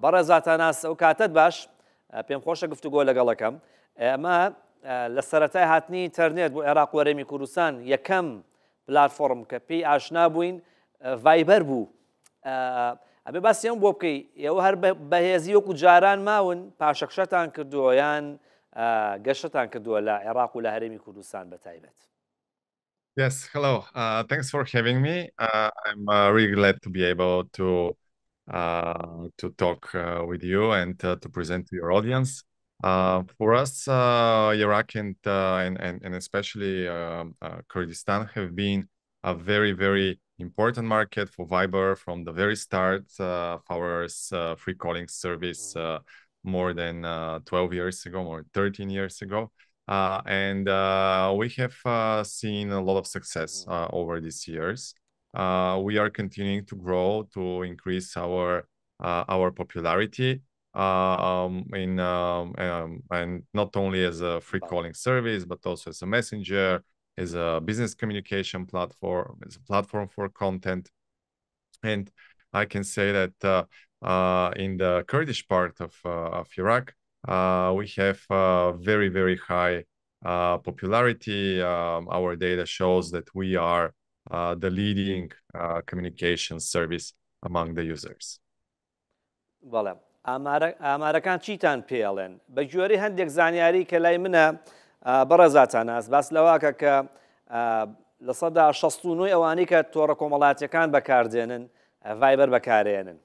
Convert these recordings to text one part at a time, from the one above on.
بەڕێزاتە ناس ئەو کاتت باش پێم خۆشە گفتوگۆ لەگەڵەکەم ئەمە لە سەرەتای هاتنی ئینتەرنێت بۆ عێراق و هەرێمی کوردستان یەکەم پلاتفۆرم کە پێی ئاشنا بووین ڤایبەر بوو. ئەبێ باسی ئەم بۆ بکەی ئێوە هەر بەهێزی وەکو جاران ماون پاشەکشەتان کردووە یان گەشتتان کردووە لە عێراق و لە هەرێمی کوردستان بەتایبەت. Yes, hello. Thanks for having me. I'm really glad to be able to talk with you and to present to your audience. For us, Iraq and especially Kurdistan have been a very, very important market for Viber from the very start of our free calling service more than 12 years ago, more than 13 years ago. And we have seen a lot of success over these years. We are continuing to grow, to increase our popularity and not only as a free calling service, but also as a messenger, as a business communication platform, as a platform for content. And I can say that in the Kurdish part of Iraq, we have very, very high popularity. Our data shows that we are the leading communication service among the users. بەڵێ ئامارەکان چیتان پێڵێن بە گوێرەی هەندێک زانیاری کە لای منە بەڕێزاتان ئاست باس لەواکە کە لە سەدا 69 ئەوانەی کە تۆڕە کۆمەڵاتیەکان بەکاردێنن ڤایبەر بەکارێنن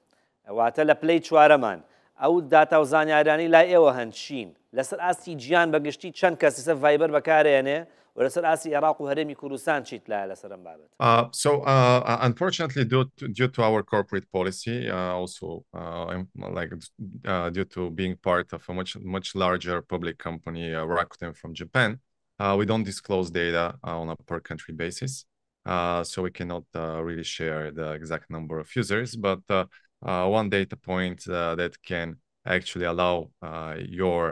واتە لە پلەی چوارەمان ئەو داتا و زانیارانی لای ئێوە هەنچین لەسەر ئاستی گیان بەگشتی چەند کەسیسە ڤایبەر بەکارێنێ و لەسەر ئاستی عێراق و هەرێمی کوردستان چیت لایە لەسەر ئەم بابەت. So unfortunately, due to our corporate policy, also like due to being part of a much larger public company, Rakuten from Japan, we don't disclose data on a per country basis. So we cannot really share the exact number of users, but one data point that can actually allow your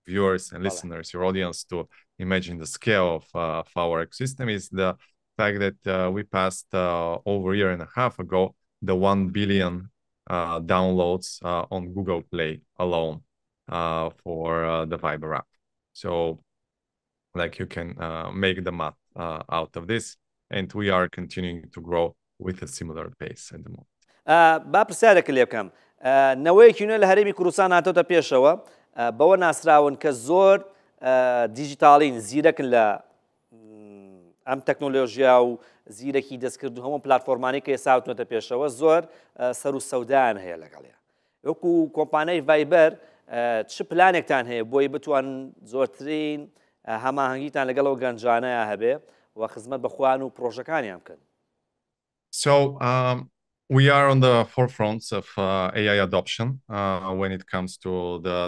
viewers and listeners, your audience, to imagine the scale of our ecosystem is the fact that we passed over a year and a half ago the 1 billion downloads on Google Play alone for the Viber app. So like you can make the math out of this, and we are continuing to grow with a similar pace at the moment. با پرسیارێک لێ بکەم نەوەیەکی نوێ لە هەرێمی کوردستان هاتۆتە پێشەوە بەوە ناسراون کە زۆر دیجیتالین زیرەکن لە ئەم تەکنۆلۆژیا و زیرەکی دەستکرد و هەموو پلاتفۆرمانی کە ئێستا هاتوونەتە پێشەوە زۆر سەر و سەودایان هەیە لەگەڵیان وەکو کۆمپانیای ڤایبەر چ پلانێکتان هەیە بۆی بتوان زۆرترین هەماهەنگیتان لەگەڵەوە گەنجانەیە هەبێ و خزمەت بە خوان و پرۆژەکانیان بکەن. So we are on the forefronts of AI adoption when it comes to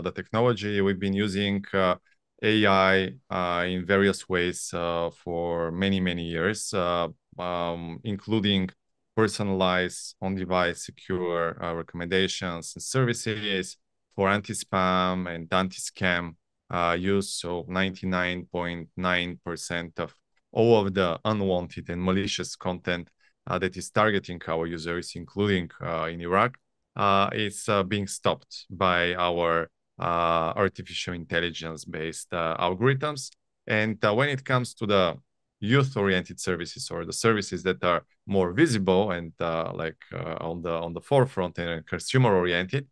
the technology. We've been using AI in various ways for many, many years, including personalized on-device secure recommendations and services for anti-spam and anti-scam use. So 99.9% of all of the unwanted and malicious content that is targeting our users, including in Iraq, is being stopped by our artificial intelligence-based algorithms. And when it comes to the youth-oriented services or the services that are more visible and on the forefront and consumer-oriented,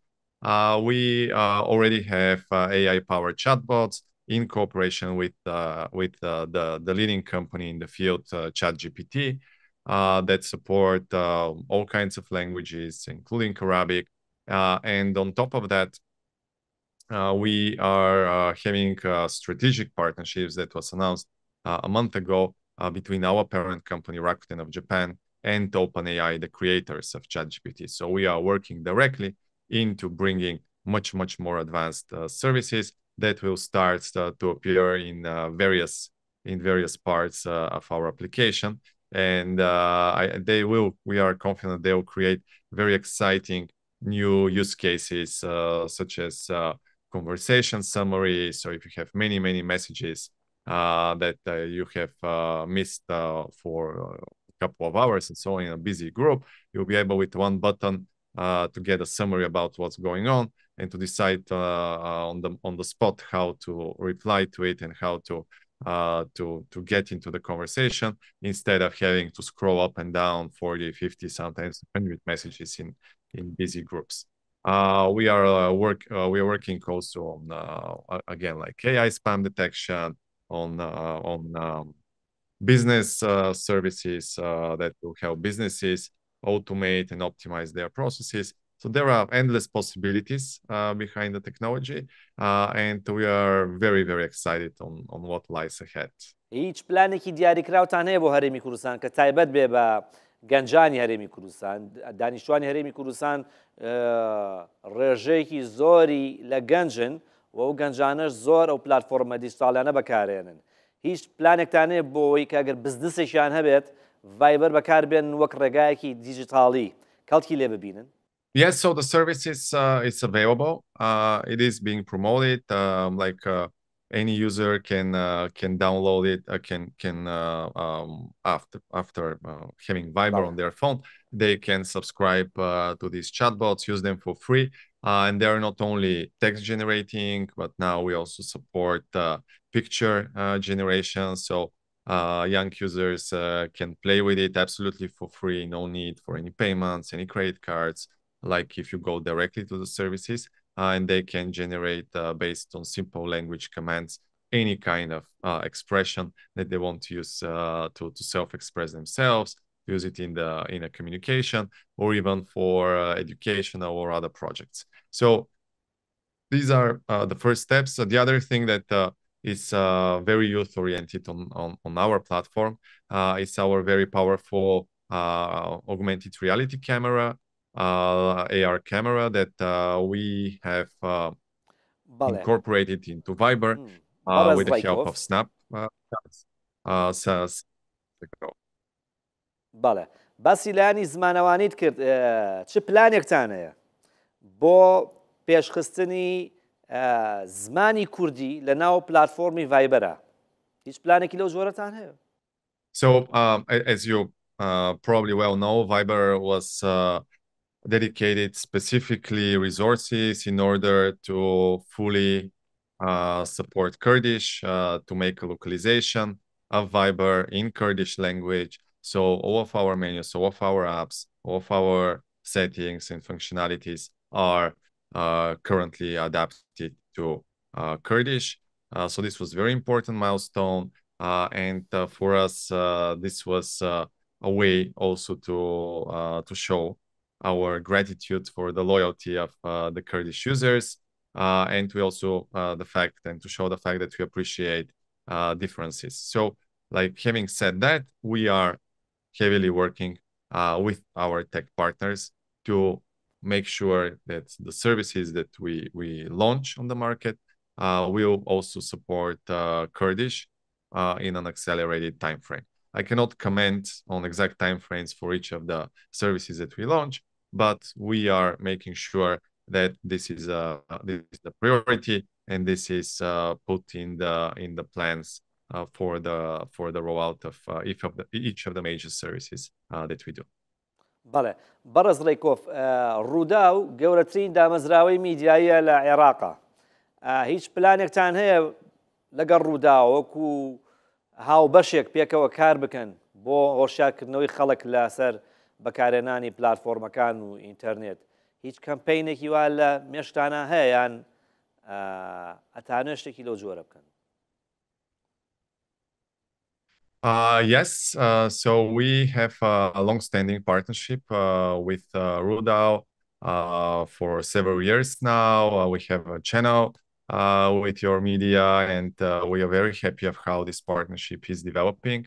we already have AI-powered chatbots in cooperation with the leading company in the field, ChatGPT, that support all kinds of languages, including Arabic. And on top of that, we are having strategic partnerships that was announced a month ago between our parent company, Rakuten of Japan, and OpenAI, the creators of ChatGPT. So we are working directly into bringing much more advanced services that will start to appear in various parts of our application. And we are confident they will create very exciting new use cases, such as conversation summary. So if you have many messages that you have missed for a couple of hours and so on in a busy group, you'll be able with one button to get a summary about what's going on and to decide on the spot how to reply to it and how to get into the conversation instead of having to scroll up and down 40, 50, sometimes 100 messages in busy groups. We are working also on again like AI spam detection, on business services that will help businesses automate and optimize their processes. So there are endless possibilities behind the technology, and we are very, very excited on what lies ahead. هیچ پلانێکی دیاریکراوتان هەیە بۆ هەرێمی کوردستان کە تایبەت بێ بە گەنجانی هەرێمی کوردستان دانیشتوانی هەرێمی کوردستان ڕێژەیەکی زۆری لە گەنجن و ئەو گەنجانەش زۆر ئەو پلتفۆرمە دیجیتاڵانە بەکارێنن هیچ پلانێکتان هەیە بۆ ئەوەی کە ئەگەر بزنسێکیان هەبێت ڤایبەر بەکاربێن وەک ڕێگایەکی دیجیتاڵی کەڵکی لێ ببینن. Yes, so the service is available. It is being promoted. Any user can download it. After having Viber on their phone, they can subscribe to these chatbots, use them for free, and they are not only text generating, but now we also support picture generation. So young users can play with it absolutely for free. No need for any payments, any credit cards. Like if you go directly to the services and they can generate based on simple language commands any kind of expression that they want to use to self-express themselves, use it in a communication or even for educational or other projects. So these are the first steps. The other thing that is very youth oriented on our platform is our very powerful augmented reality camera. AR camera that we have incorporated into Viber with the help of Snap. بەڵێ باسی لایانی زمانەوانیت کرد چ پلانێکتان هەیە بۆ پێشخستنی زمانی کوردی لە ناو پلتفۆرمی ڤایبەرە هیچ پلانێکی لەو جۆرەتان هەیە؟ So as you probably well know, Viber was dedicated specifically resources in order to fully support Kurdish, to make a localization of Viber in Kurdish language. So all of our menus, all of our apps, all of our settings and functionalities are currently adapted to Kurdish. So this was a very important milestone. And for us, this was a way also to show our gratitude for the loyalty of the Kurdish users, and we also to show the fact that we appreciate differences. So, like having said that, we are heavily working with our tech partners to make sure that the services that we launch on the market will also support Kurdish in an accelerated time frame. I cannot comment on exact timeframes for each of the services that we launch, but we are making sure that this is the priority and this is put in the plans for the rollout of each of the major services that we do. بەڵێ بەڕز ڕێکۆف ڕووداو گەورەترین دامەزراوەی میدیاییە لە عێراقا هیچ پلانێکتان هەیە لەگەڵ ڕووداوەکو هاوبەشێک پێکەوە کار بکەن بۆ هۆشیارکردنەوەی خەڵک لەسەر بەکارهێنانی پلتفۆرمەکان و ئینتەرنێت هیچ کەمپەینێکی وا لە مێشتانە هەیە یان ئەتانە شتێکی لەو جۆرە بکەن؟ Yes, so we have a long-standing partnership with Rudaw for several years now. We have a channel with your media, and we are very happy of how this partnership is developing.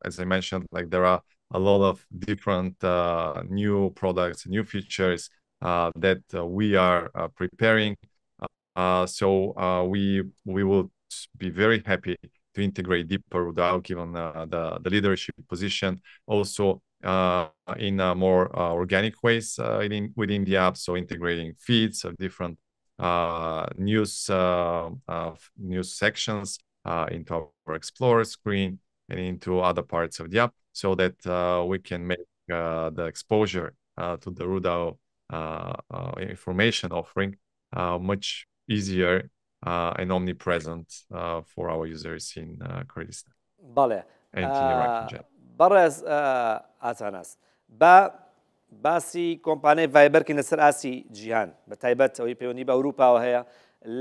As I mentioned, like there are a lot of different new products, new features that we are preparing. So we will be very happy to integrate deeper Rudaw, given the leadership position, also in more organic ways within the app. So integrating feeds of different news sections into our Explorer screen and into other parts of the app, so that we can make the exposure to the Rudaw information offering much easier and omnipresent for our users in Kurdistan بەڵێ and in Iraq in general. بەڕێز ئاساناس بە باسی کۆمپانیای ڤایبەرکردنە سەر ئاسی جیهان بە تایبەت ئەوەی پەیوەندی بە ئەوروپاوە هەیە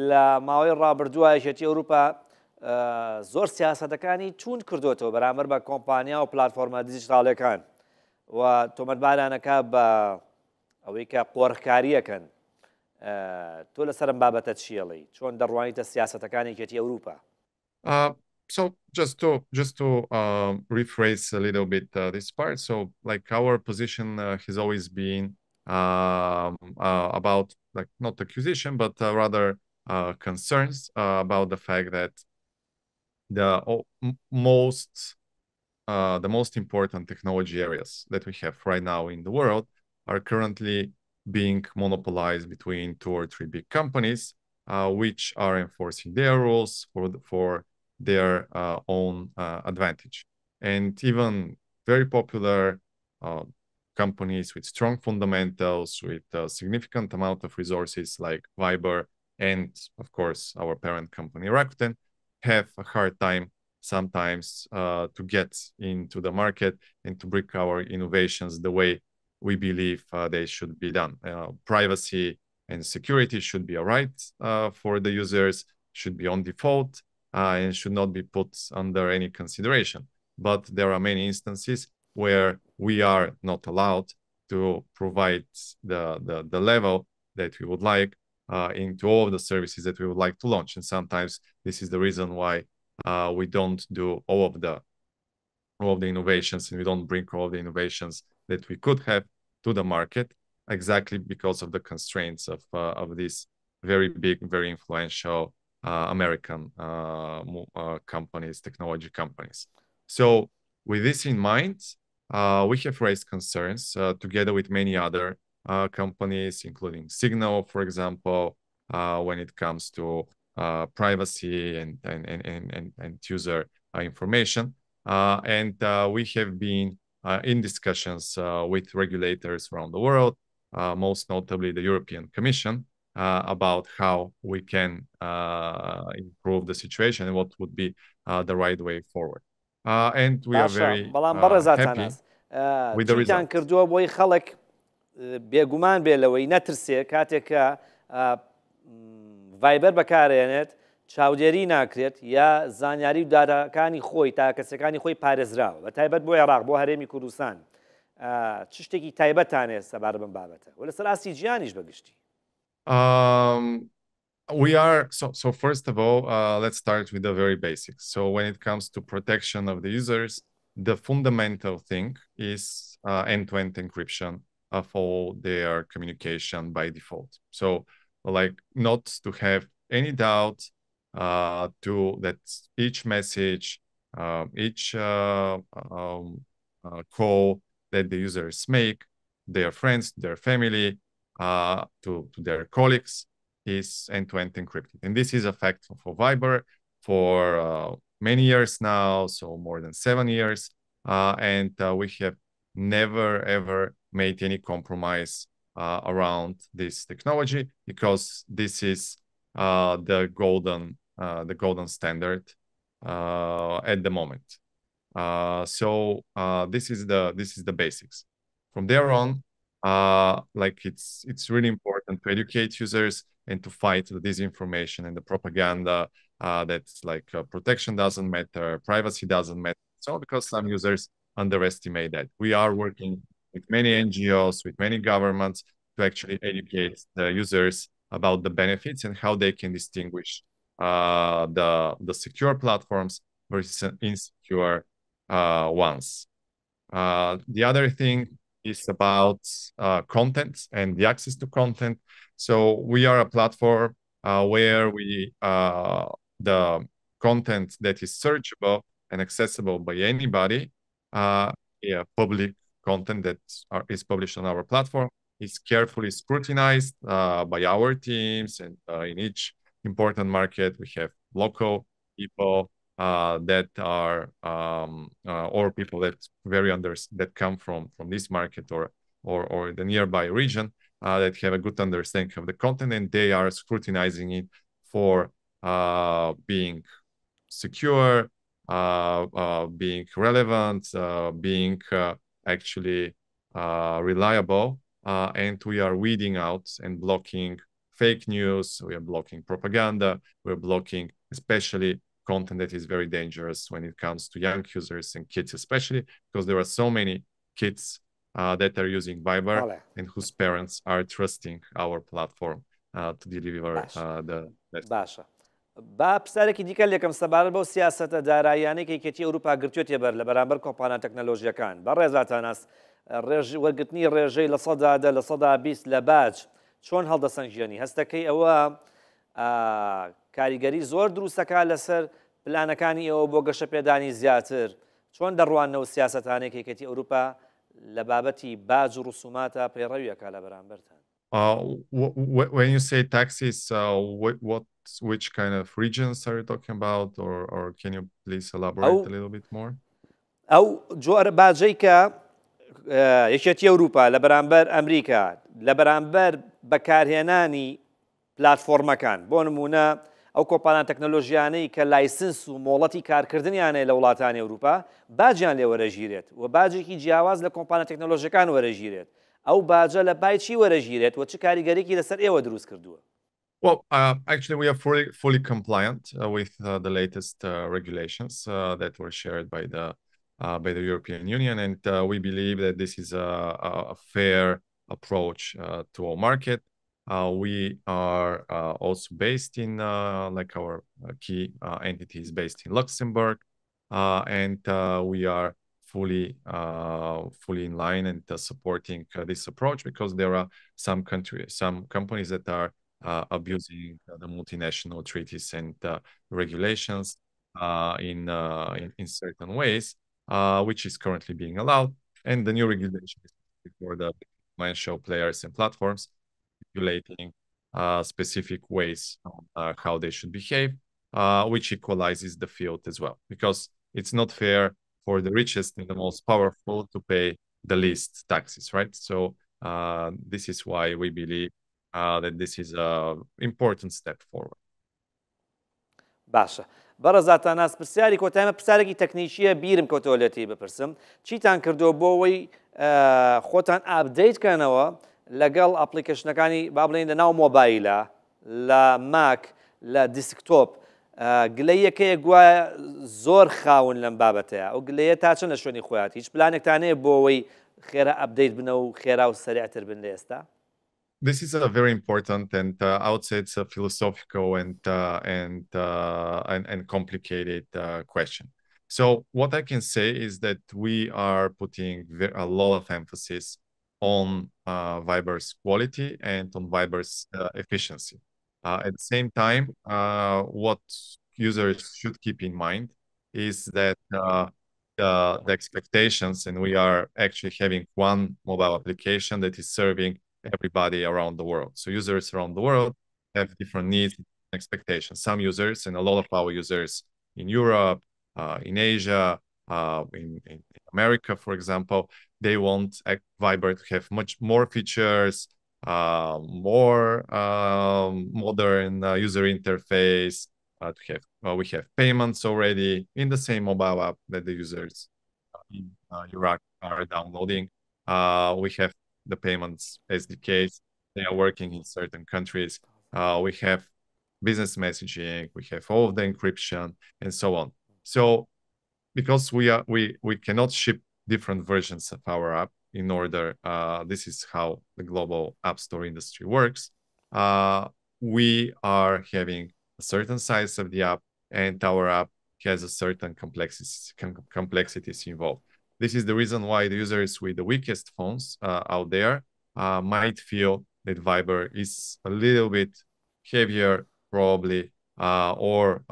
لە ماوەی ڕابردووە یەکێتی ئەوروپا زۆر سیاسەتەکانی تون کردوێتەوە بەرامبەر بە کۆمپانیا و پلاتفۆرمە دیجیتاڵەکان و تۆمەتبارانەکە بە ئەوەی کە قۆڕکاریەکەن تۆ لەسەرم بابەتە چیەڵی چۆن دەڕوانیتە سیاسەتەکانی یەکێتی ئەوروپا. So just to rephrase a little bit this part. So like our position has always been about like not accusation, but rather concerns about the fact that the most important technology areas that we have right now in the world are currently being monopolized between 2 or 3 big companies, which are enforcing their rules for their own advantage. And even very popular companies with strong fundamentals, with a significant amount of resources like Viber and, of course, our parent company Rakuten, have a hard time sometimes to get into the market and to bring our innovations the way we believe they should be done. Privacy and security should be a right for the users, should be on default, and should not be put under any consideration. But there are many instances where we are not allowed to provide the level that we would like into all of the services that we would like to launch. And sometimes this is the reason why we don't do all of the innovations, and we don't bring all of the innovations that we could have to the market, exactly because of the constraints of these very big, very influential American companies, technology companies. So with this in mind, we have raised concerns together with many other companies, including Signal, for example, when it comes to privacy and user information. And we have been in discussions with regulators around the world, most notably the European Commission, about how we can improve the situation and what would be the right way forward. And we are very happy with the result. کردووە بۆی خەڵک بێگومان بێ لەوەی نەترسێ کاتێک کە ڤایبەر بەکارێنێت چاودێری ناکرێت یا زانیاری و داداکانی خۆی تا کەسەکانی خۆی پارێزراوە بە تایبەت بۆ عێراق بۆ هەرێمی کوردستان چ شتێکی تایبەتانێ سەبار بم بابەتە و لەسەر ئاسی جیهانیش بەگشتی. We are so first of all, let's start with the very basics. So when it comes to protection of the users, the fundamental thing is end-to-end encryption of all their communication by default. So like not to have any doubt to that each message, each call that the users make, their friends, their family, to their colleagues, is end-to-end encrypted. And this is a fact for Viber for many years now, so more than 7 years. And we have never, ever made any compromise around this technology, because this is the golden standard at the moment. So this is the basics. From there on, like it's really important to educate users and to fight the disinformation and the propaganda that's like protection doesn't matter, privacy doesn't matter. So because some users underestimate that. We are working with many NGOs, with many governments to actually educate the users about the benefits and how they can distinguish the secure platforms versus insecure ones. The other thing is about content and the access to content. So we are a platform where the content that is searchable and accessible by anybody, public content that is published on our platform, is carefully scrutinized by our teams. And in each important market, we have local people that are or people that that come from this market or the nearby region that have a good understanding of the content, and they are scrutinizing it for being secure, being relevant, being actually reliable, and we are weeding out and blocking fake news. We are blocking propaganda. We're blocking especially content that is very dangerous when it comes to young users and kids, especially because there are so many kids that are using Viber and whose parents are trusting our platform to deliver the best. باشە با پرسیارێکی دیکە لێکم سەبارەت بەو سیاسەتە داراییانەی کەتی ئەوروپا گرتوێتێ بەر لە بەرامبەر کۆمپانیا تەکنەلۆژیەکان بە ڕێزاتاناس وەرگرتنی ڕێژەی لە 20 لە باج چۆن هەڵدەسەنگێنی هەستەکەی ئەوە کاریگەری زۆر دروستەکە لەسەر پلانەکانی ئەوە بۆ گەشە پێدانی زیاتر چۆن دەڕوانەوە سیاسەتانێکی کەتی ئەوروپا لە بابەتی باج و ڕسوماتە پەیڕەویەکە لە بەرامبەرتان. When you say taxes, which kind of regions are you talking about, or can you please elaborate a little bit more? ئەو جۆرە باجەی کە یەکێتی ئەوروپا لە بەرامبەر ئەمریکا لە بەرامبەر بەکارهێنانی پلاتفۆرمەکان بۆ نمونە ئەو کۆمپانیا تەکنەلۆژیانەی کە لایسنس و مۆڵەتی کارکردنیانەیە لە وڵاتانی ئەوروپا باجیان لێ وەرەژیرێت و باجێکی جیاواز لە کۆمپانیا تەکنەلۆژیەکان وەرەژیرێت ئەو باجە لە بای چی وەرەژیرێت و چ کاریگەرێکی لەسەر ئێوە دروست کردووە؟ Well, actually, we are fully compliant with the latest regulations that were shared by the European Union, and we believe that this is a fair approach to our market. We are also based in like our key entity is based in Luxembourg, and we are fully in line and supporting this approach because there are some companies that are abusing the multinational treaties and regulations in certain ways, which is currently being allowed. And the new regulation is for the financial players and platforms regulating specific ways on how they should behave, which equalizes the field as well. Because it's not fair for the richest and the most powerful to pay the least taxes, right? So this is why we believe that this is an important step forward. باشە بەڕێزاتان ئاس پرسیاری کۆتایمە پرسیارێکی تەکنیکیە بیرم کۆتۆلێتی بپرسم چیتان کردو بۆ ئەوەی خۆتان ئاپدەیتکەنەوە لەگەڵ ئەپلیکیشنەکانی با بڵێن لە ناو مۆبایلە لە ماک لە دیسکتۆپ گلەیەکەیە گوایە زۆر خاون لەم بابەتەیە ئەو گلەیە تا چەند لە شوێنی خۆیان هیچ پلانێکتانەیە بۆ ئەوەی خێرا ئەپدەیت بنە و خێرا و سەریعتر بن لە ئێستا؟ This is a very important and I would say it's a philosophical and complicated question. So what I can say is that we are putting a lot of emphasis on Viber's quality and on Viber's efficiency. At the same time, what users should keep in mind is that the expectations, and we are actually having one mobile application that is serving everybody around the world. So users around the world have different needs and expectations. Some users, and a lot of our users in Europe, in Asia, in America, for example, they want Viber to have much more features, more modern user interface. We have payments already in the same mobile app that the users in Iraq are downloading. We have the payments SDKs. They are working in certain countries. We have business messaging. We have all of the encryption and so on. So because we cannot ship different versions of our app in order, this is how the global app store industry works. We are having a certain size of the app, and our app has a certain complexities involved. This is the reason why the users with the weakest phones out there might feel that Viber is a little bit heavier, probably, or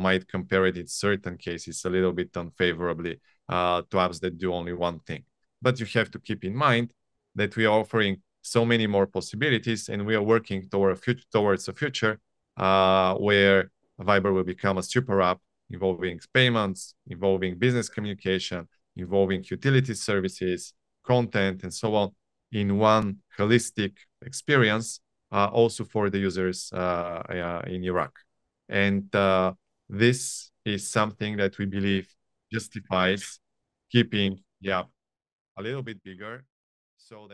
might compare it in certain cases a little bit unfavorably to apps that do only one thing. But you have to keep in mind that we are offering so many more possibilities, and we are working towards a future where Viber will become a super app involving payments, involving business communication, involving utility services, content, and so on, in one holistic experience, also for the users in Iraq. And this is something that we believe justifies keeping the app a little bit bigger so that